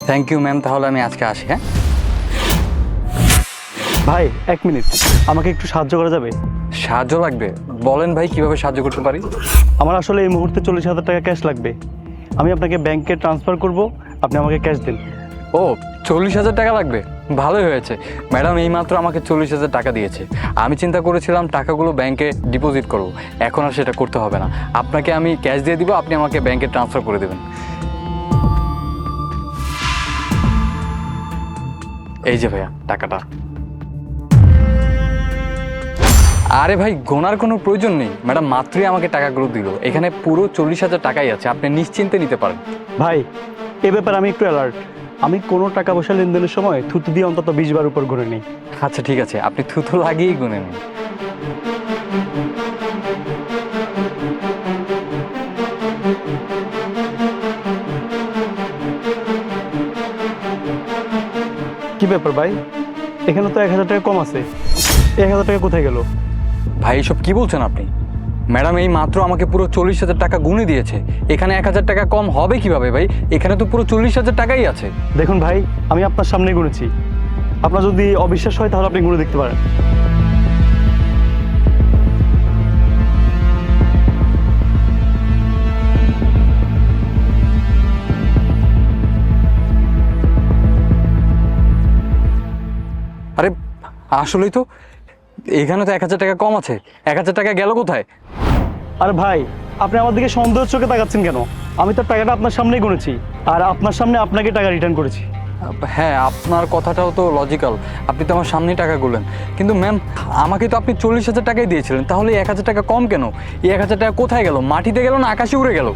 Thank you ma'am, তাহলে আমি আজকে আসি। হ্যাঁ ভাই 1 মিনিট, আমাকে একটু সাহায্য করা যাবে? সাহায্য লাগবে? বলেন ভাই, কিভাবে সাহায্য করতে পারি? আমার আসলে এই মুহূর্তে 40,000 টাকা ক্যাশ লাগবে। আমি আপনাকে ব্যাংকে ট্রান্সফার করব, আপনি আমাকে ক্যাশ দিন। ও, 40,000 টাকা লাগবে? ভালোই হয়েছে, ম্যাডাম এইমাত্র আমাকে 40,000 টাকা দিয়েছে। আমি চিন্তা করেছিলাম টাকাগুলো ব্যাংকে ডিপোজিট করব, এখন আর সেটা করতে হবে না। আপনাকে আমি ক্যাশ দিয়ে দিব, আপনি আমাকে ব্যাংকে ট্রান্সফার করে দেবেন। এই যে ভাইয়া টাকাটা। আরে ভাই, গোনার কোনো প্রয়োজন নেই, ম্যাডাম মাত্রই আমাকে টাকাগুলো দিল। এখানে পুরো 40,000 টাকাই আছে, আপনি নিশ্চিন্তে নিতে পারেন। ভাই, এ ব্যাপারে আমি একটু অ্যালার্ট। আমি কোনো টাকা পয়সা লেনদেনের সময় থুতু দিয়ে অন্তত 20 বার উপর গুনে নিই। আচ্ছা ঠিক আছে, আপনি থুথু লাগিয়েই গুনে নিন। কি ব্যাপার ভাই, এখানে তো 1,000 টাকা কম আছে। 1,000 টাকা কোথায় গেল? ভাই এসব কি বলছেন আপনি? ম্যাডাম এই মাত্র আমাকে পুরো 40,000 টাকা গুনে দিয়েছে, এখানে 1,000 টাকা কম হবে কিভাবে ভাই? এখানে তো পুরো 40,000 টাকাই আছে। দেখুন ভাই, আমি আপনার সামনে গুনেছি। আপনার যদি অবিশ্বাস হয় তাহলে আপনি গুনে দেখতে পারেন। আরে আসলেই তো, এখানে তো 1,000 টাকা কম আছে। 1,000 টাকা গেল কোথায়? আরে ভাই, আপনি আমার দিকে সন্দেহের চোখে তাকাচ্ছেন কেন? আমি তো টাকাটা আপনার সামনেই গুনেছি, আর আপনার সামনে আপনাকে টাকা রিটার্ন করেছি। হ্যাঁ, আপনার কথাটাও তো লজিক্যাল, আপনি তো আমার সামনেই টাকা গুনলেন। কিন্তু ম্যাম, আমাকে তো আপনি 40,000 টাকাই দিয়েছিলেন, তাহলে 1,000 টাকা কম কেন? এই 1,000 টাকা কোথায় গেল? মাটিতে গেল না আকাশে উড়ে গেল?